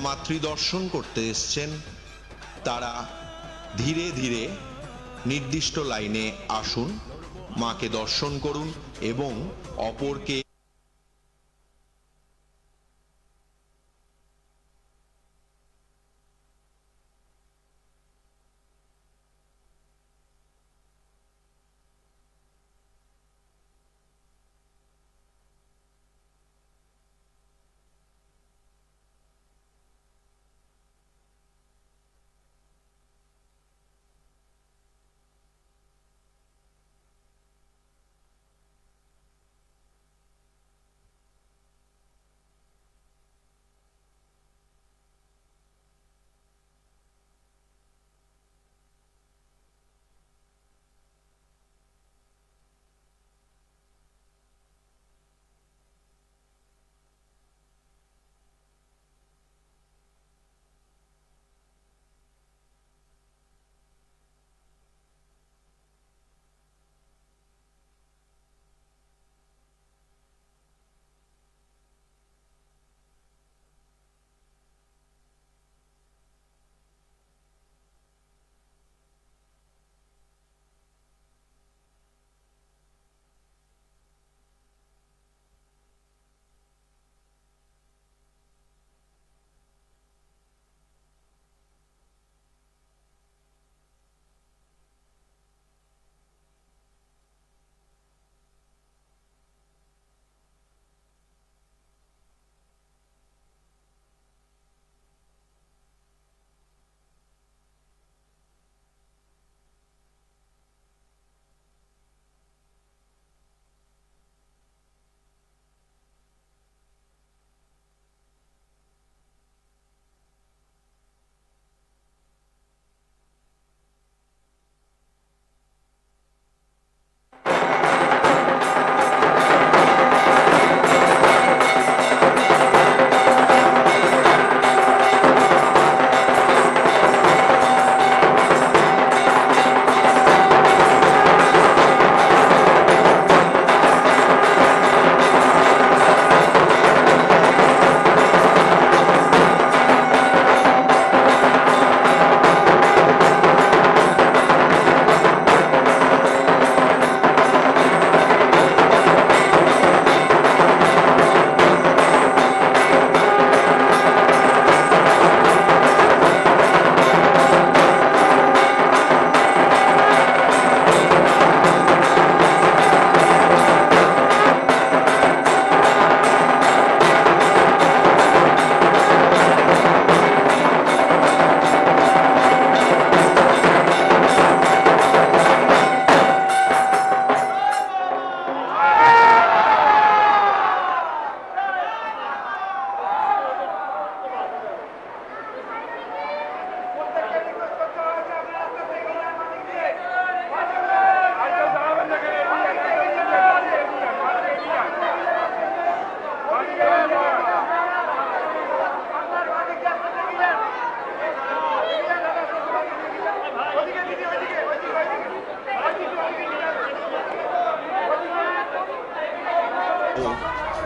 মাতৃদর্শন করতে এসছেন তারা ধীরে ধীরে নির্দিষ্ট লাইনে আসুন, মাকে দর্শন করুন এবং অপরকে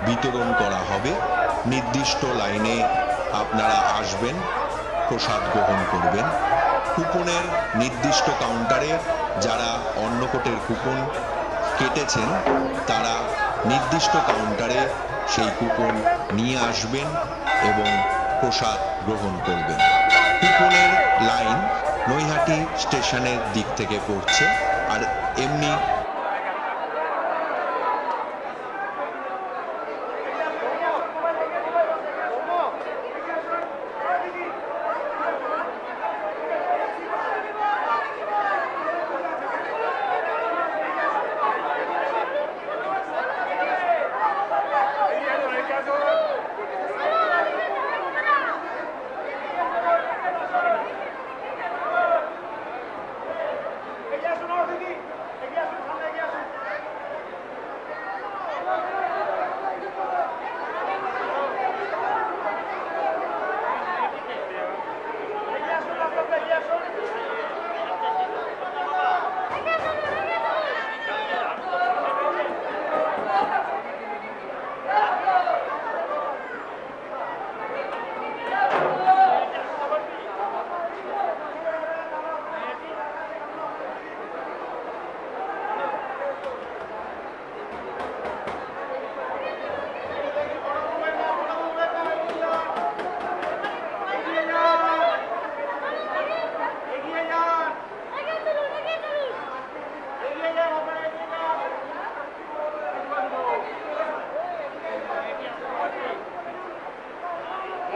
বিতরণ করা হবে। নির্দিষ্ট লাইনে আপনারা আসবেন, প্রসাদ গ্রহণ করবেন। কুপনের নির্দিষ্ট কাউন্টারে যারা অন্নকূটের কুপন কেটেছেন তারা নির্দিষ্ট কাউন্টারে সেই কুপন নিয়ে আসবেন এবং প্রসাদ গ্রহণ করবেন। কুপনের লাইন নৈহাটি স্টেশনের দিক থেকে পড়ছে, আর এমনি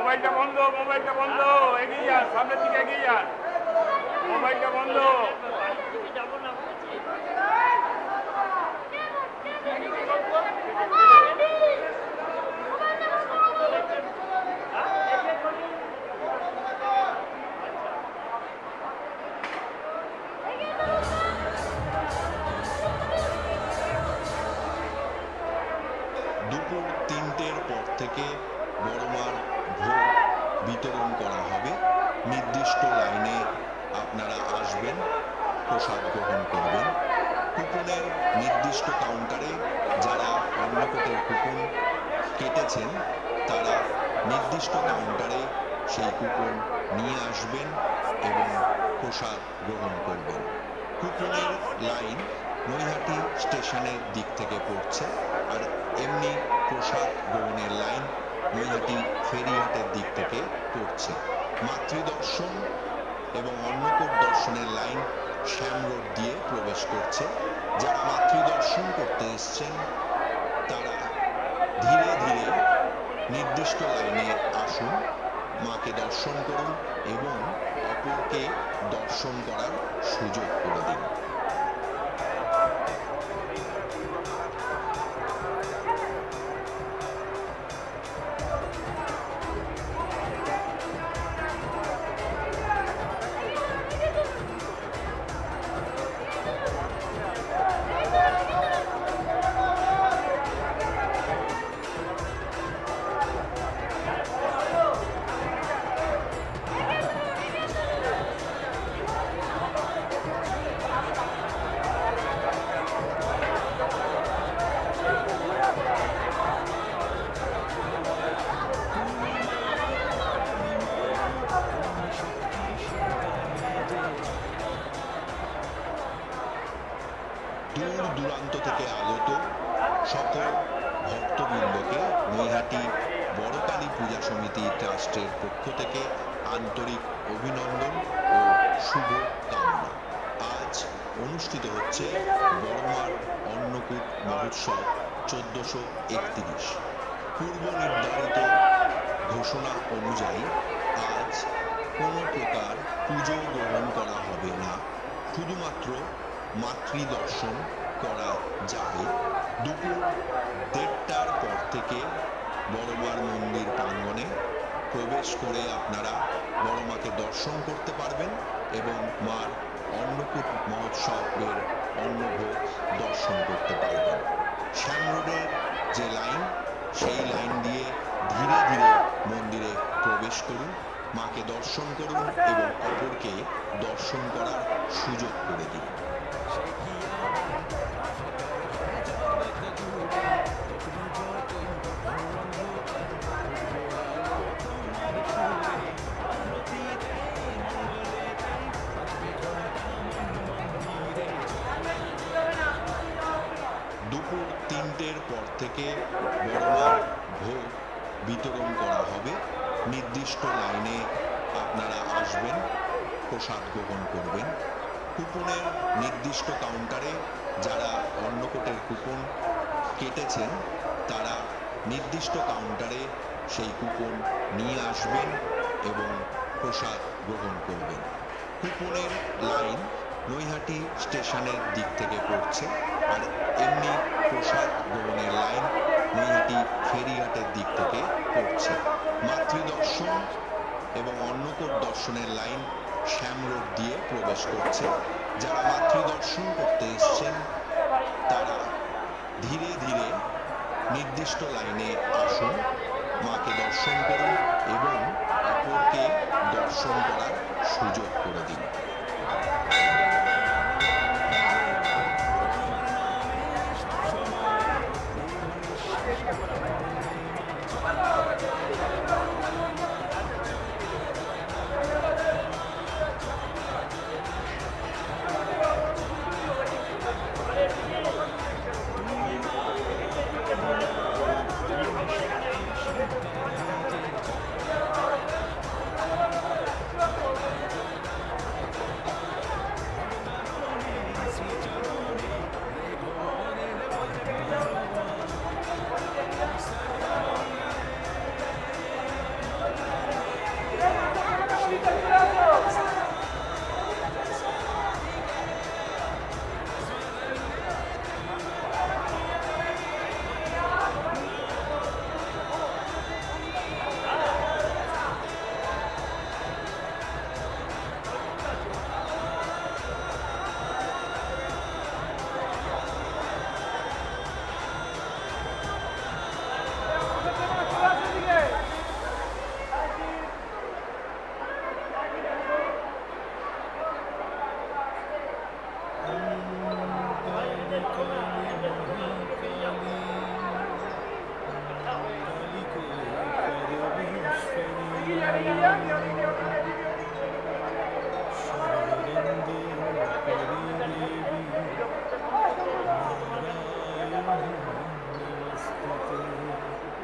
মোবাইলটা বন্ধ, মোবাইলটা বন্ধ, এগিয়ে যান, সামনের দিকে এগিয়ে যান, মোবাইলটা বন্ধ। দুপুর 3টের পর থেকে বড়মার ভোগ বিতরণ করা হবে। নির্দিষ্ট লাইনে আপনারা আসবেন, প্রসাদ গ্রহণ করবেন। কুপনের নির্দিষ্ট কাউন্টারে যারা অন্নকূটের কুপন কেটেছেন তারা নির্দিষ্ট কাউন্টারে সেই কুপন নিয়ে আসবেন এবং প্রসাদ গ্রহণ করবেন। কুপনের লাইন নৈহাটি স্টেশনের দিক থেকে পড়ছে, আর এমনি প্রসাদ গ্রহণের লাইন নৈহাটি ফেরিঘাটের দিক থেকে পড়ছে। মাতৃদর্শন এবং অন্নকূট দর্শনের লাইন শ্যাম রোড দিয়ে প্রবেশ করছে। যারা মাতৃদর্শন করতে এসছেন তারা ধীরে ধীরে নির্দিষ্ট লাইনে আসুন, মাকে দর্শন করুন এবং অপরকে দর্শন করার সুযোগ করে দিন। দূর দূরান্ত থেকে আগত সকল ভক্তবৃন্দকে নৈহাটি বড়কালী পূজা সমিতি ট্রাস্টের পক্ষ থেকে আন্তরিক অভিনন্দন ও শুভ কামনা। আজ অনুষ্ঠিত হচ্ছে বড়মার অন্নকূট মহোৎসব 1431। পূর্ব নির্ধারিত ঘোষণা অনুযায়ী আজ কোনো প্রকার পুজো গ্রহণ করা হবে না, শুধুমাত্র মাতৃদর্শন করা যাবে। দুপুর 1:30টার পর থেকে বড়মার মন্দির প্রাঙ্গণে প্রবেশ করে আপনারা বড়মাকে দর্শন করতে পারবেন এবং মার অন্নকূট মহোৎসবের অন্নভোগ দর্শন করতে পারবেন। শ্যাম রোডের যে লাইন, সেই লাইন দিয়ে ধীরে ধীরে মন্দিরে প্রবেশ করুন, মাকে দর্শন করুন এবং অপরকে দর্শন করার সুযোগ করে দিন। দুপুর 3টের পর থেকে বড়মার ভোগ বিতরণ করা হবে। নির্দিষ্ট লাইনে আপনারা আসবেন, প্রসাদ গ্রহণ করবেন। কুপনের নির্দিষ্ট কাউন্টারে যারা অন্নকূটের কুপন কেটেছেন তারা নির্দিষ্ট কাউন্টারে সেই কুপন নিয়ে আসবেন এবং প্রসাদ গ্রহণ করবেন। কুপনের লাইন নৈহাটি স্টেশনের দিক থেকে পড়ছে, আর এমনি প্রসাদ গ্রহণের লাইন নৈহাটি ফেরিঘাটের দিক থেকে পড়ছে। মাতৃদর্শন এবং অন্নকূট দর্শনের লাইন শ্যাম রোড দিয়ে প্রবেশ করছে। যারা মাতৃদর্শন করতে এসছেন তারা ধীরে ধীরে নির্দিষ্ট লাইনে আসুন, মাকে দর্শন করুন এবং অপরকে দর্শন করার সুযোগ করে দিন।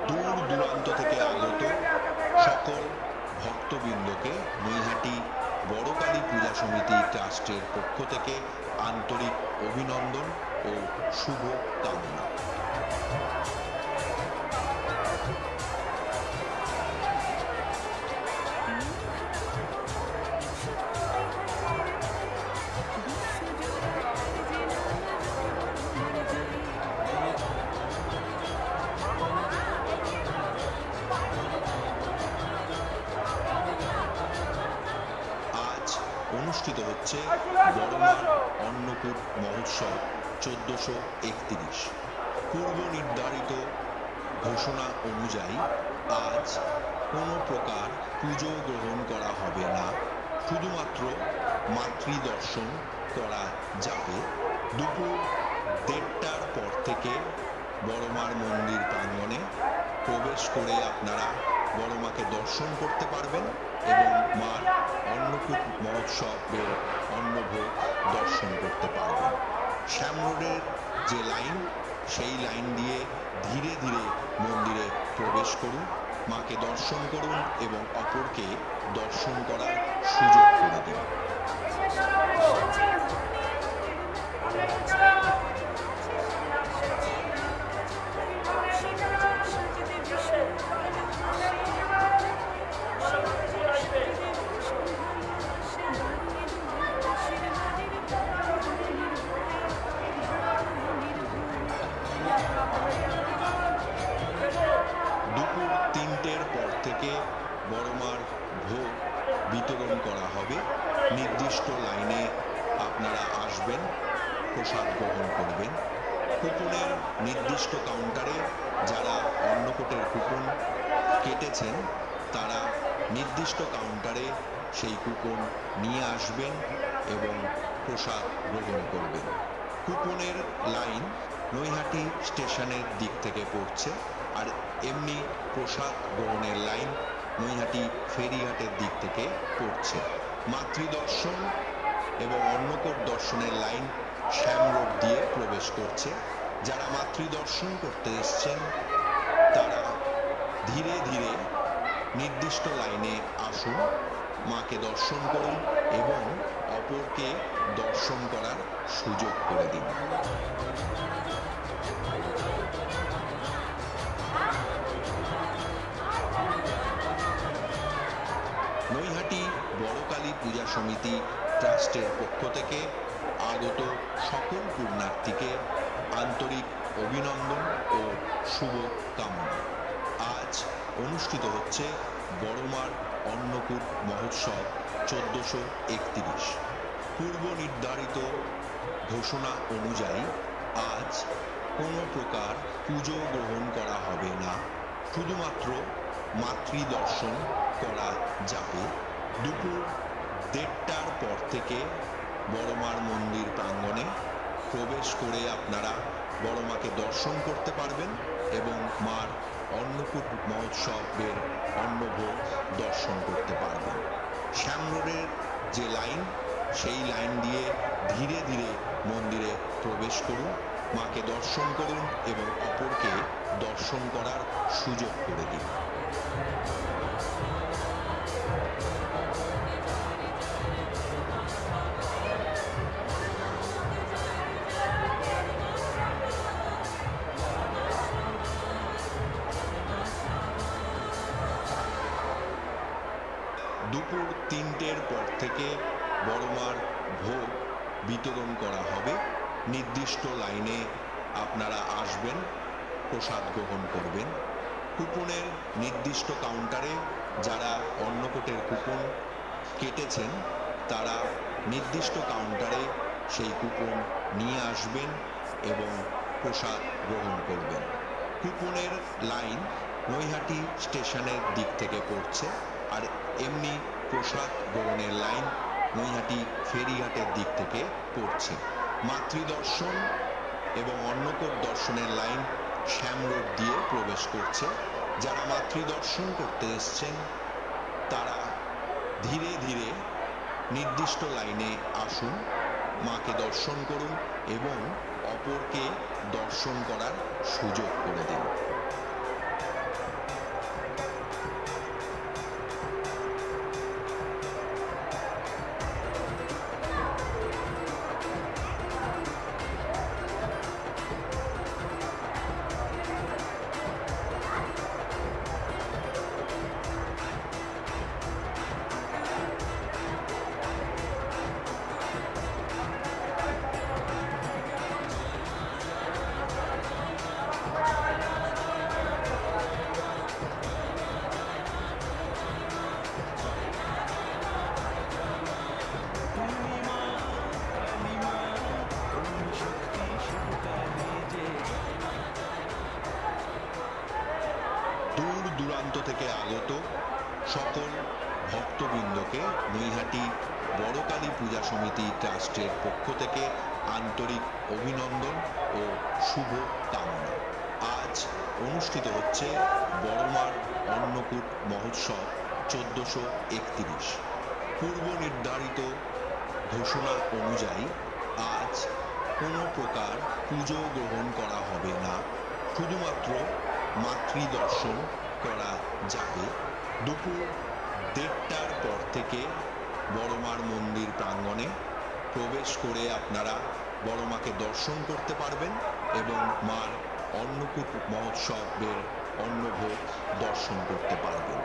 দূর দূরান্ত থেকে আগত সকল ভক্তবৃন্দকে নৈহাটি বড়কালী পূজা সমিতি ট্রাস্টের পক্ষ থেকে আন্তরিক অভিনন্দন ও শুভ কামনা। অনুষ্ঠিত হচ্ছে বড়মার অন্নকূট মহোৎসব 1431। পূর্ব নির্ধারিত ঘোষণা অনুযায়ী আজ কোনো প্রকার পুজো গ্রহণ করা হবে না, শুধুমাত্র মাতৃদর্শন করা যাবে। দুপুর 1:30টার পর থেকে বড়মার মন্দির প্রাঙ্গণে প্রবেশ করে আপনারা বড়মাকে দর্শন করতে পারবেন এবং মার অন্নকূট মহোৎসবের অন্নভোগ দর্শন করতে পারবেন। শ্যাম রোডের যে লাইন, সেই লাইন দিয়ে ধীরে ধীরে মন্দিরে প্রবেশ করুন, মাকে দর্শন করুন এবং অপরকে দর্শন করার সুযোগ করে দিন। দুপুর 3টের পর থেকে বড়মার ভোগ বিতরণ করা হবে। নির্দিষ্ট লাইনে আপনারা আসবেন, প্রসাদ গ্রহণ করবেন। কুপনের নির্দিষ্ট কাউন্টারে যারা অন্নকূটের কুপন কেটেছেন তারা নির্দিষ্ট কাউন্টারে সেই কুপন নিয়ে আসবেন এবং প্রসাদ গ্রহণ করবেন। কুপনের লাইন নৈহাটি স্টেশনের দিক থেকে পড়ছে, আর এমনি প্রসাদ গ্রহণের লাইন নৈহাটি ফেরিঘাটের দিক থেকে পড়ছে। মাতৃদর্শন এবং অন্নকূট দর্শনের লাইন শ্যাম রোড দিয়ে প্রবেশ করছে। যারা মাতৃদর্শন করতে এসছেন তারা ধীরে ধীরে নির্দিষ্ট লাইনে আসুন, মাকে দর্শন করুন এবং অপরকে দর্শন করার সুযোগ করে দিন। নৈহাটি বড়কালী পূজা সমিতি ট্রাস্টের পক্ষ থেকে আগত সকল পুণ্যার্থীকে আন্তরিক অভিনন্দন ও শুভ কামনা। আজ অনুষ্ঠিত হচ্ছে বড়মার অন্নকূট মহোৎসব 1431। পূর্ব নির্ধারিত ঘোষণা অনুযায়ী আজ কোনো প্রকার পুজো গ্রহণ করা হবে না, শুধুমাত্র মাতৃদর্শন করা যাবে। দুপুর 1:30টার পর থেকে বড়মার মন্দির প্রাঙ্গণে প্রবেশ করে আপনারা বড়মাকে দর্শন করতে পারবেন এবং মার অন্নকূট মহোৎসবের অন্নভোগ দর্শন করতে পারবেন। শ্যাম রোডের যে লাইন, সেই লাইন দিয়ে ধীরে ধীরে মন্দিরে প্রবেশ করুন, মাকে দর্শন করুন এবং অপরকে দর্শন করার সুযোগ করে দিন। দুপুর 3টের পর থেকে বড়মার ভোগ বিতরণ করা হবে। নির্দিষ্ট লাইনে আপনারা আসবেন, প্রসাদ গ্রহণ করবেন। কুপনের নির্দিষ্ট কাউন্টারে যারা অন্নকূটের কুপন কেটেছেন তারা নির্দিষ্ট কাউন্টারে সেই কুপন নিয়ে আসবেন এবং প্রসাদ গ্রহণ করবেন। কুপনের লাইন নৈহাটি স্টেশনের দিক থেকে পড়ছে, আর এমনি প্রসাদ গ্রহণের লাইন নৈহাটি ফেরিঘাটের দিক থেকে পড়ছে। মাতৃদর্শন এবং অন্নকূট দর্শনের লাইন শ্যাম রোড দিয়ে প্রবেশ করছে। যারা মাতৃদর্শন করতে এসছেন তারা ধীরে ধীরে নির্দিষ্ট লাইনে আসুন, মাকে দর্শন করুন এবং অপরকে দর্শন করার সুযোগ করে দিন। দূর দূরান্ত থেকে আগত সকল ভক্তবৃন্দকে নৈহাটি বড়কালী পূজা সমিতি ট্রাস্টের পক্ষ থেকে আন্তরিক অভিনন্দন ও শুভ কামনা। আজ অনুষ্ঠিত হচ্ছে বড়মার অন্নকূট মহোৎসব 1431। পূর্ব নির্ধারিত ঘোষণা অনুযায়ী আজ কোনো প্রকার পুজো গ্রহণ করা হবে না, শুধুমাত্র মাতৃদর্শন করা যাবে। দুপুর 1:30টার পর থেকে বড়মার মন্দির প্রাঙ্গণে প্রবেশ করে আপনারা বড়মাকে দর্শন করতে পারবেন এবং মার অন্নকূট মহোৎসবের অন্নভোগ দর্শন করতে পারবেন।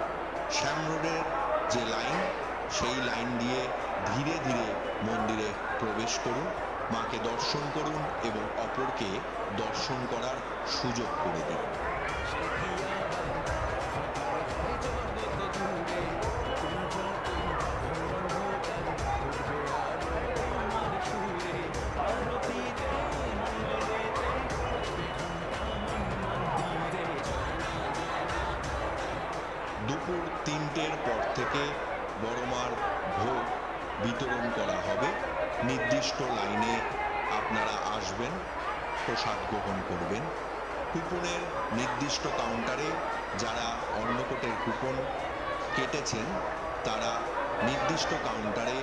শ্যাম রোডের যে লাইন, সেই লাইন দিয়ে ধীরে ধীরে মন্দিরে প্রবেশ করুন, মাকে দর্শন করুন এবং অপরকে দর্শন করার সুযোগ করে দিন। দুপুর 3টের পর থেকে বড়মার ভোগ বিতরণ করা হবে। নির্দিষ্ট লাইনে আপনারা আসবেন, প্রসাদ গ্রহণ করবেন। কুপনের নির্দিষ্ট কাউন্টারে যারা অন্নকূটের কুপন কেটেছেন তারা নির্দিষ্ট কাউন্টারে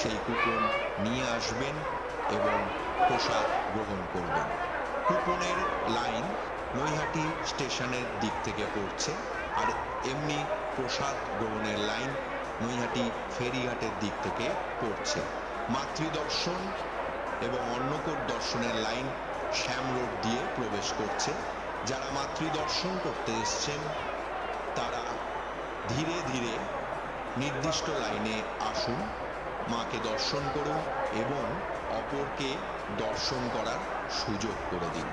সেই কুপন নিয়ে আসবেন এবং প্রসাদ গ্রহণ করবেন। কুপনের লাইন নৈহাটি স্টেশনের দিক থেকে পড়ছে, আর এমনি প্রসাদ গ্রহণের লাইন নৈহাটি ফেরিঘাটের দিক থেকে পড়ছে। মাতৃদর্শন এবং অন্নকূট দর্শনের লাইন শ্যাম রোড দিয়ে প্রবেশ করছে। যারা মাতৃদর্শন করতে এসছেন তারা ধীরে ধীরে নির্দিষ্ট লাইনে আসুন, মাকে দর্শন করুন এবং অপরকে দর্শন করার সুযোগ করে দিন।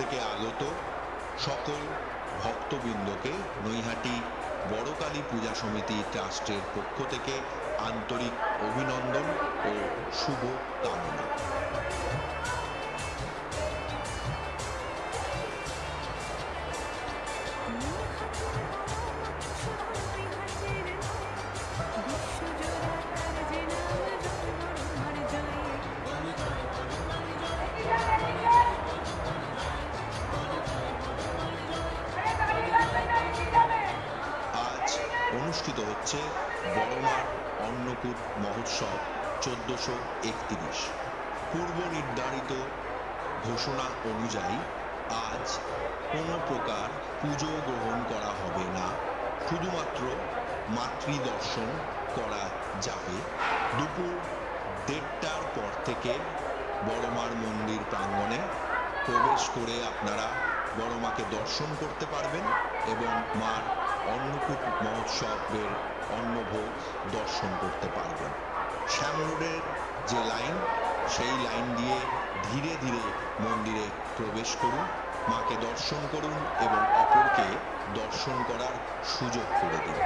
থেকে আগত সকল ভক্তবৃন্দকে নৈহাটি বড়কালী পূজা সমিতি ট্রাস্টের পক্ষ থেকে আন্তরিক অভিনন্দন ও শুভ কামনা। অনুষ্ঠিত হচ্ছে বড়মার অন্নকূট মহোৎসব 1431। পূর্ব নির্ধারিত ঘোষণা অনুযায়ী আজ কোনো প্রকার পুজো গ্রহণ করা হবে না, শুধুমাত্র মাতৃদর্শন করা যাবে। দুপুর 1:30টার পর থেকে বড়মার মন্দির প্রাঙ্গণে প্রবেশ করে আপনারা বড়মাকে দর্শন করতে পারবেন এবং মার অন্নকূট মহোৎসবের অন্নভোগ দর্শন করতে পারবেন। শ্যাম রোডের যে লাইন, সেই লাইন দিয়ে ধীরে ধীরে মন্দিরে প্রবেশ করুন, মাকে দর্শন করুন এবং অপরকে দর্শন করার সুযোগ করে দিন।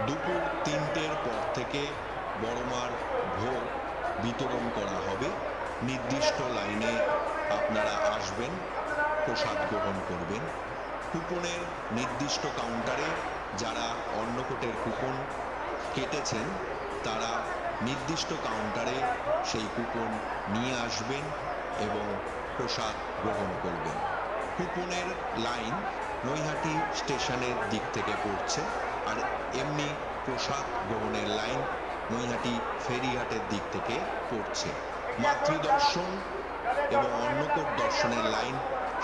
দুপুর 3টের পর থেকে বড়মার ভোগ বিতরণ করা হবে। নির্দিষ্ট লাইনে আপনারা আসবেন, প্রসাদ গ্রহণ করবেন। কুপনের নির্দিষ্ট কাউন্টারে যারা অন্নকূটের কুপন কেটেছেন তারা নির্দিষ্ট কাউন্টারে সেই কুপন নিয়ে আসবেন এবং প্রসাদ গ্রহণ করবেন। কুপনের লাইন নৈহাটি স্টেশনের দিক থেকে পড়ছে, আর এমনি প্রসাদ গ্রহণের লাইন নৈহাটি ফেরিঘাটের দিক থেকে পড়ছে। মাতৃদর্শন এবং অন্নকূট দর্শনের লাইন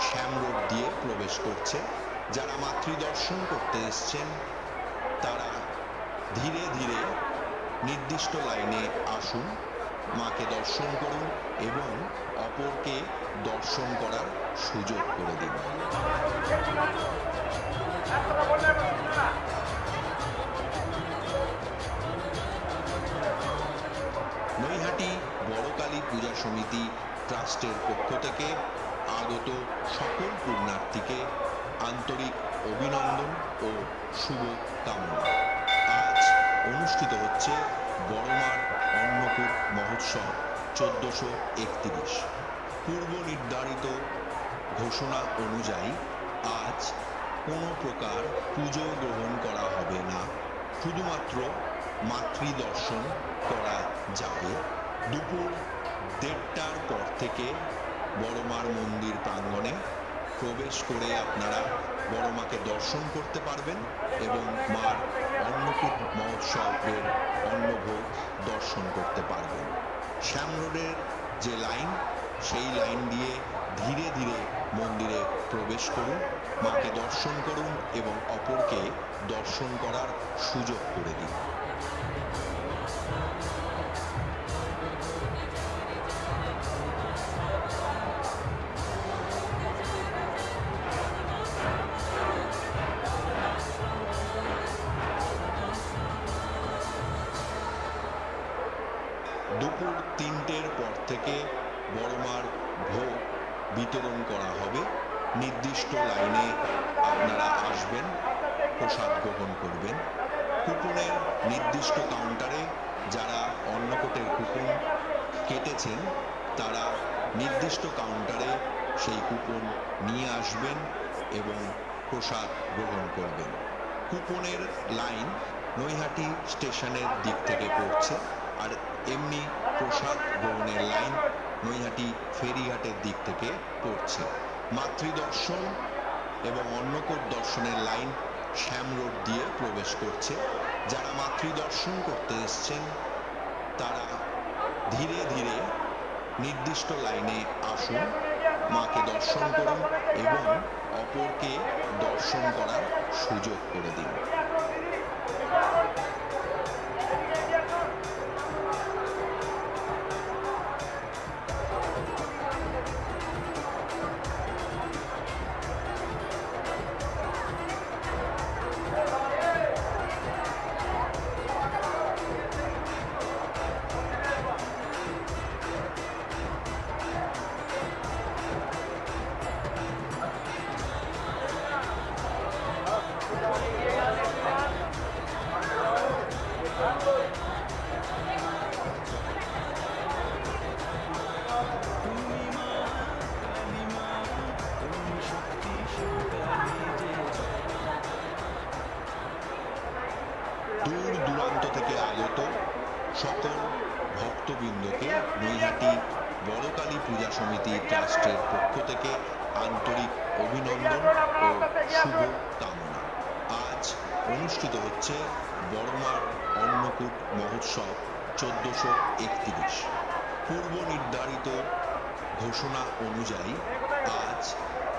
শ্যাম রোড দিয়ে প্রবেশ করছে। যারা মাতৃদর্শন করতে এসছেন তারা ধীরে ধীরে নির্দিষ্ট লাইনে আসুন, মাকে দর্শন করুন এবং অপরকে দর্শন করার সুযোগ করে দিন। নৈহাটি বড়কালী পূজা সমিতি ট্রাস্টের পক্ষ থেকে আগত সকল পুণ্যার্থীকে আন্তরিক অভিনন্দন ও শুভ কামনা। আজ অনুষ্ঠিত হচ্ছে বড়মার অন্নকূট মহোৎসব 1431। পূর্ব নির্ধারিত ঘোষণা অনুযায়ী আজ কোনো প্রকার পুজো গ্রহণ করা হবে না, শুধুমাত্র মাতৃদর্শন করা যাবে। দুপুর 1:30টার পর থেকে বড়মার মন্দির প্রাঙ্গণে প্রবেশ করে আপনারা বড়মাকে দর্শন করতে পারবেন এবং মার অন্নকূট মহোৎসবের অন্নভোগ দর্শন করতে পারবেন। শ্যাম রোডের যে লাইন, সেই লাইন দিয়ে ধীরে ধীরে মন্দিরে প্রবেশ করুন, মাকে দর্শন করুন এবং অপরকে দর্শন করার সুযোগ করে দিন। দুপুর 3টের পর থেকে বড়মার ভোগ বিতরণ করা হবে। নির্দিষ্ট লাইনে আপনারা আসবেন, প্রসাদ গ্রহণ করবেন। কুপনের নির্দিষ্ট কাউন্টারে যারা অন্নকূটের কুপন কেটেছেন তারা নির্দিষ্ট কাউন্টারে সেই কুপন নিয়ে আসবেন এবং প্রসাদ গ্রহণ করবেন। কুপনের লাইন নৈহাটি স্টেশনের দিক থেকে পড়ছে, আর এমনি প্রসাদ গ্রহণের লাইন নৈহাটি ফেরিঘাটের দিক থেকে পড়ছে। মাতৃদর্শন এবং অন্নকূট দর্শনের লাইন শ্যাম রোড দিয়ে প্রবেশ করছে। যারা মাতৃদর্শন করতে এসছেন তারা ধীরে ধীরে নির্দিষ্ট লাইনে আসুন, মাকে দর্শন করুন এবং অপরকে দর্শন করার সুযোগ করে দিন। দূর দূরান্ত থেকে আগত সকল ভক্তবৃন্দকে নৈহাটি বড়কালী পূজা সমিতি ট্রাস্টের পক্ষ থেকে আন্তরিক অভিনন্দন ও শুভ কামনা। আজ অনুষ্ঠিত হচ্ছে বড়মার অন্নকূট মহোৎসব 1431। পূর্ব নির্ধারিত ঘোষণা অনুযায়ী আজ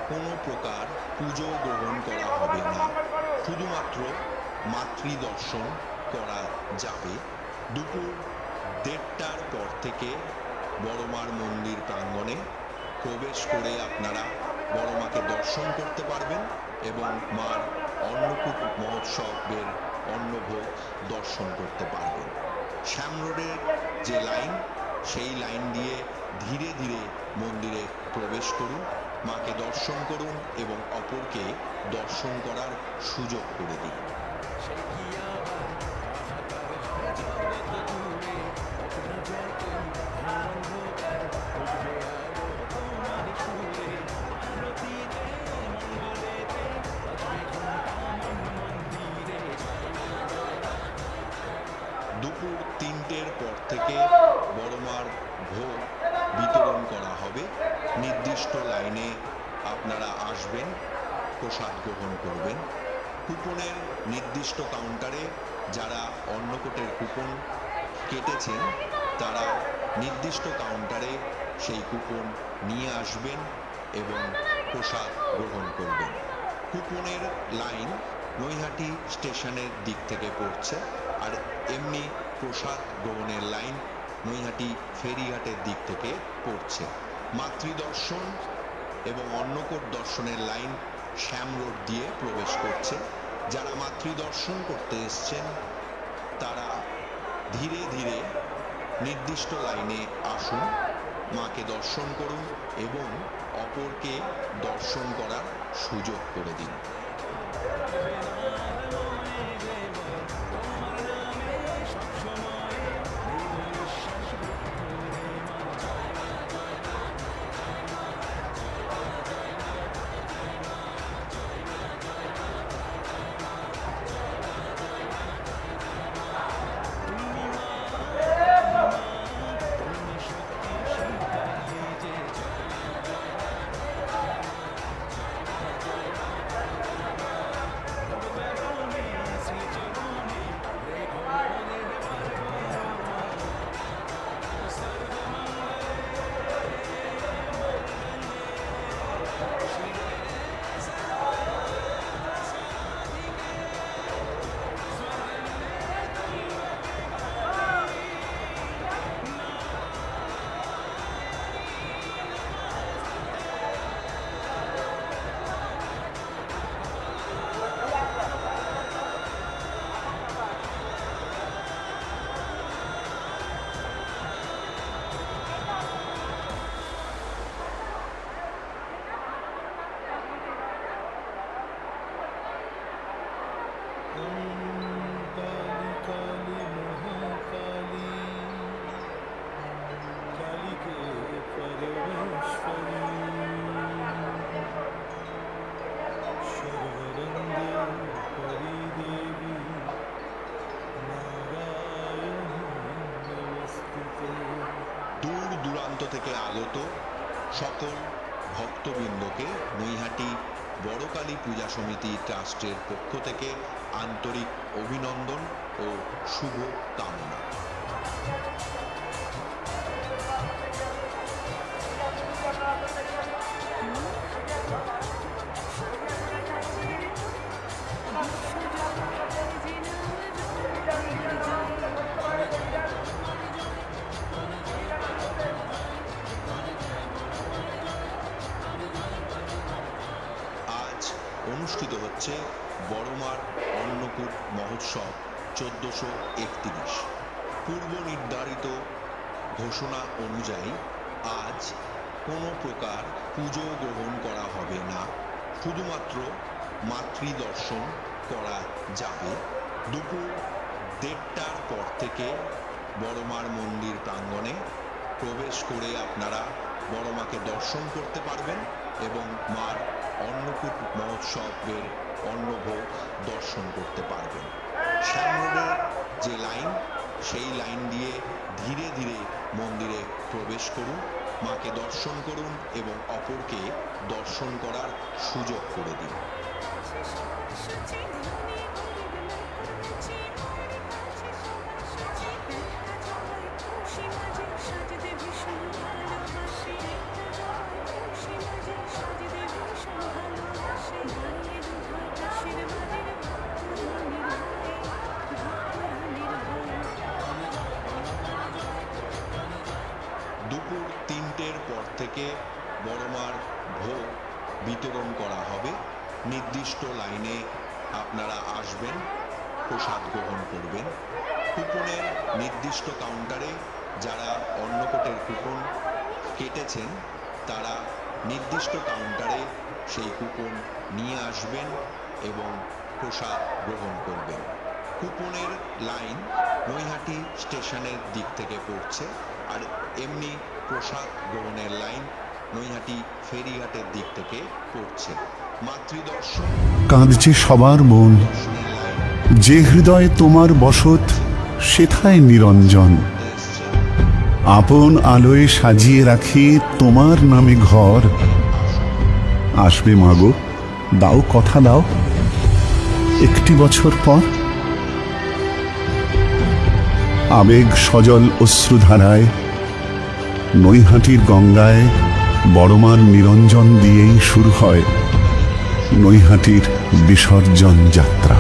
কোনো প্রকার পুজো গ্রহণ করা হবে না, শুধুমাত্র মাতৃদর্শন করা যাবে। দুপুর 1:30টার পর থেকে বড়মার মন্দির প্রাঙ্গণে প্রবেশ করে আপনারা বড়মাকে দর্শন করতে পারবেন এবং মার অন্নকূট মহোৎসবের অন্নভোগ দর্শন করতে পারবেন। শ্যাম রোডের যে লাইন, সেই লাইন দিয়ে ধীরে ধীরে মন্দিরে প্রবেশ করুন, মাকে দর্শন করুন এবং অপরকে দর্শন করার সুযোগ করে দিন। দুপুর 3টের পর থেকে বড়মার ভোগ বিতরণ করা হবে। নির্দিষ্ট লাইনে আপনারা আসবেন, প্রসাদ গ্রহণ করবেন। কুপনের নির্দিষ্ট কাউন্টারে যারা অন্নকূটের কুপন কেটেছেন তারা নির্দিষ্ট কাউন্টারে সেই কুপন নিয়ে আসবেন এবং প্রসাদ গ্রহণ করবেন। কুপনের লাইন নৈহাটি স্টেশনের দিক থেকে পড়ছে, আর এমনি প্রসাদ গ্রহণের লাইন নৈহাটি ফেরিঘাটের দিক থেকে পড়ছে। মাতৃদর্শন এবং অন্নকূট দর্শনের লাইন শ্যাম রোড দিয়ে প্রবেশ করছে। যারা মাতৃদর্শন করতে এসছেন তারা ধীরে ধীরে নির্দিষ্ট লাইনে আসুন, মাকে দর্শন করুন এবং অপরকে দর্শন করার সুযোগ করে দিন। দূর দূরান্ত থেকে আগত সকল ভক্তবৃন্দকে নৈহাটি বড়কালী পূজা সমিতি ট্রাস্টের পক্ষ থেকে আন্তরিক অভিনন্দন ও শুভ কামনা। অনুষ্ঠিত হচ্ছে বড়মার অন্নকূট মহোৎসব 1431। পূর্ব নির্ধারিত ঘোষণা অনুযায়ী আজ কোনো প্রকার পুজো গ্রহণ করা হবে না, শুধুমাত্র মাতৃদর্শন করা যাবে। দুপুর 1:30টার পর থেকে বড়মার মন্দির প্রাঙ্গণে প্রবেশ করে আপনারা বড়মাকে দর্শন করতে পারবেন এবং মার অন্নকূট মহোৎসবের অন্নভোগ দর্শন করতে পারবেন। শ্যাম রোডের যে লাইন, সেই লাইন দিয়ে ধীরে ধীরে মন্দিরে প্রবেশ করুন, মাকে দর্শন করুন এবং অপরকে দর্শন করার সুযোগ করে দিন। দুপুর 3টের পর থেকে বড়মার ভোগ বিতরণ করা হবে। নির্দিষ্ট লাইনে আপনারা আসবেন, প্রসাদ গ্রহণ করবেন। কুপনের নির্দিষ্ট কাউন্টারে যারা অন্নকূটের কুপন কেটেছেন তারা নির্দিষ্ট কাউন্টারে সেই কুপন নিয়ে আসবেন এবং প্রসাদ গ্রহণ করবেন। কুপনের লাইন নৈহাটি স্টেশনের দিক থেকে পড়ছে, আর এমনি প্রসাদ গ্রহণের লাইন নৈহাটি ফেরিঘাটের দিক থেকে পড়ছে। মাতৃদর্শন কাঁদছে সবার মন, দর্শনের লাইন যে হৃদয়ে তোমার বসত সেথায় নিরঞ্জন। এসছে। আপন আলোয় সাজিয়ে রাখি তোমার নামে ঘর। আসবে মাগো, দাও কথা দাও, একটি বছর পর। আবেগ সজল অশ্রুধারায় নৈহাটির গঙ্গায় বড়মার নিরঞ্জন দিয়েই শুরু হয় নৈহাটির বিসর্জন যাত্রা।